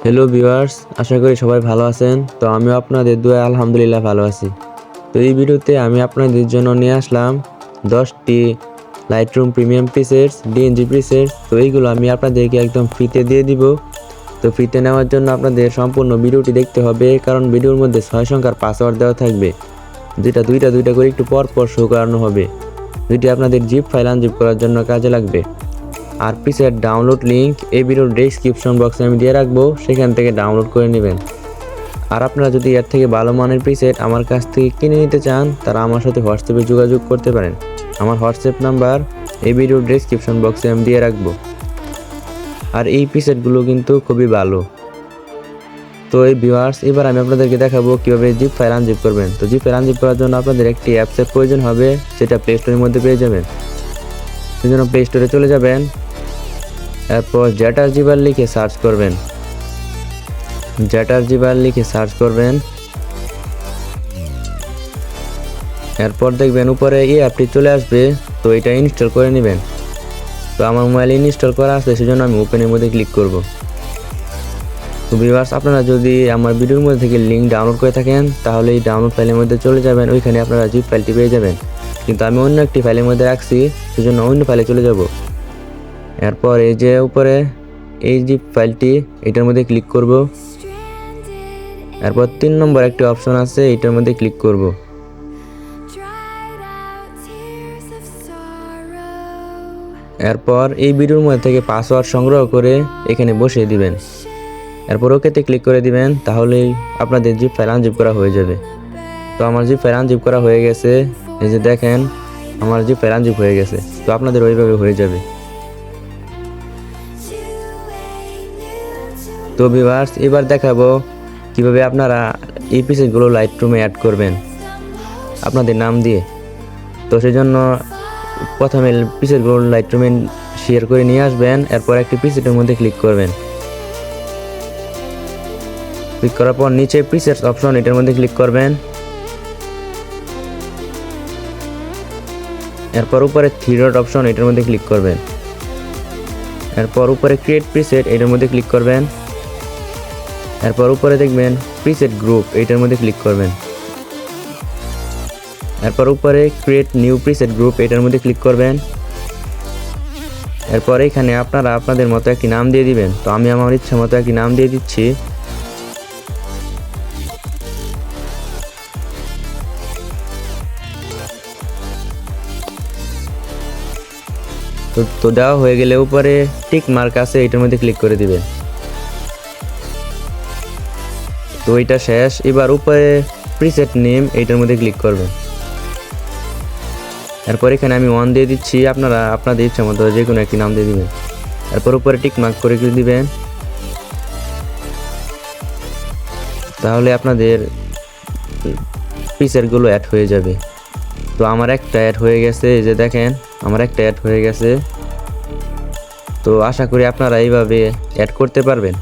Hello viewers, আশা করি সবাই ভালো আছেন। তো আমিও আপনাদের দোয়ায় আলহামদুলিল্লাহ ভালো আছি। তো এই ভিডিওতে আমি আপনাদের জন্য নিয়ে আসলাম 10টি Lightroom premium presets DNG presets. তো এইগুলো আমি আপনাদেরকে একদম ফ্রিতে দিয়ে দিব। তো ফ্রিতে নেওয়ার জন্য আপনাদের সম্পূর্ণ ভিডিওটি দেখতে হবে, কারণ ভিডিওর মধ্যে 6 সংখ্যার পাসওয়ার্ড দেওয়া থাকবে, যেটা দুইটা করে একটু পর পর শো করানো হবে, যেটি আপনাদের জিপ ফাইল আনজিপ করার জন্য কাজে লাগবে। আর প্রিসেট ডাউনলোড লিঙ্ক এই ভিডিওর ডেসক্রিপশন বক্সে আমি দিয়ে রাখবো, সেখান থেকে ডাউনলোড করে নেবেন। আর আপনারা যদি এর থেকে ভালো মানের প্রিসেট আমার কাছ থেকে কিনে নিতে চান, তারা আমার সাথে হোয়াটসঅ্যাপে যোগাযোগ করতে পারেন। আমার হোয়াটসঅ্যাপ নাম্বার এই ভিডিওর ডেসক্রিপশন বক্সে আমি দিয়ে রাখবো। আর এই প্রিসেটগুলো কিন্তু খুবই ভালো। তো এই ভিউয়ার্স, এবার আমি আপনাদেরকে দেখাবো কীভাবে জিপ ফাইল আনজিপ করবেন। তো জিপ ফাইল আনজিপ করার জন্য আপনাদের একটি অ্যাপসের প্রয়োজন হবে, যেটা প্লে স্টোরের মধ্যে পেয়ে যাবেন। সেই জন্য প্লে স্টোরে চলে যাবেন, এরপর জ্যাটারজিবার লিখে সার্চ করবেন। এরপর দেখবেন উপরে এই অ্যাপটি চলে আসবে। তো এটা ইনস্টল করে নেবেন। তো আমার মোবাইলে ইনস্টল করা আছে, সেজন্য আমি ওপেনের মধ্যে ক্লিক করব। তো ভিউয়ার্স, আপনারা যদি আমার ভিডিওর মধ্যে থেকে লিঙ্ক ডাউনলোড করে থাকেন, তাহলে এই ডাউনলোড ফাইলের মধ্যে চলে যাবেন, ওইখানে আপনারা জিপ ফাইলটি পেয়ে যাবেন। কিন্তু আমি অন্য একটি ফাইলের মধ্যে রাখছি, সেজন্য অন্য ফাইলে চলে যাব। এরপর এই যে উপরে এই জিপ ফাইলটি, এটার মধ্যে ক্লিক করব। এরপর 3 নম্বর একটি অপশন আছে, এটার মধ্যে ক্লিক করব। এরপর এই ভিডিওর মধ্যে থেকে পাসওয়ার্ড সংগ্রহ করে এখানে বসিয়ে দিবেন। এরপর ওকেতে ক্লিক করে দিবেন, তাহলেই আপনাদের জিপ ফাইল আনজিপ করা হয়ে যাবে। তো আমার জিপ ফাইল আনজিপ করা হয়ে গেছে, এই যে দেখেন আমার জিপ ফাইল আনজিপ হয়ে গেছে। তো আপনাদের ওইভাবে হয়ে যাবে। তো ভিউয়ার্স, এবার দেখাবো কিভাবে আপনারা এই প্রিসেটগুলো লাইটরুমে অ্যাড করবেন আপনাদের নাম দিয়ে। তো সেই জন্য প্রথমে প্রিসেটগুলো লাইটরুমে শেয়ার করে নিয়ে আসবেন। এরপর একটি প্রিসেটের মধ্যে ক্লিক করবেন। ক্লিক করার পর নিচে প্রিসেটস অপশন, এটার মধ্যে ক্লিক করবেন। এরপর উপরে থ্রি ডট অপশন, এটার মধ্যে ক্লিক করবেন। এরপর উপরে ক্রিয়েট প্রিসেট, এটার মধ্যে ক্লিক করবেন। এরপর উপরে দেখবেন প্রিসেট গ্রুপ, এইটার মধ্যে ক্লিক করবেন। এরপর উপরে ক্রিয়েট নিউ প্রিসেট গ্রুপ, এটার মধ্যে ক্লিক করবেন। এরপর এখানে আপনারা আপনাদের মতো একটি নাম দিয়ে দিবেন। তো আমি আমার ইচ্ছা মতো একটি নাম দিয়ে দিচ্ছি। তো দেওয়া হয়ে গেলে উপরে টিক মার্ক আছে, এটার মধ্যে ক্লিক করে দিবেন। তো এটা শেষ। এবার উপরে প্রিসেট নেম, এইটার মধ্যে ক্লিক করবেন। এরপর এখানে আমি 1 দিয়ে দিচ্ছি, আপনারা আপনাদের ইচ্ছা মতো যে কোনো একটি নাম দিয়ে দিবেন। এরপর উপরে টিক মার্ক করে দিবেন, তাহলে আপনাদের প্রিসেটগুলো অ্যাড হয়ে যাবে। তো আমার একটা অ্যাড হয়ে গেছে, এই যে দেখেন আমার একটা অ্যাড হয়ে গেছে। তো আশা করি আপনারা এইভাবে অ্যাড করতে পারবেন।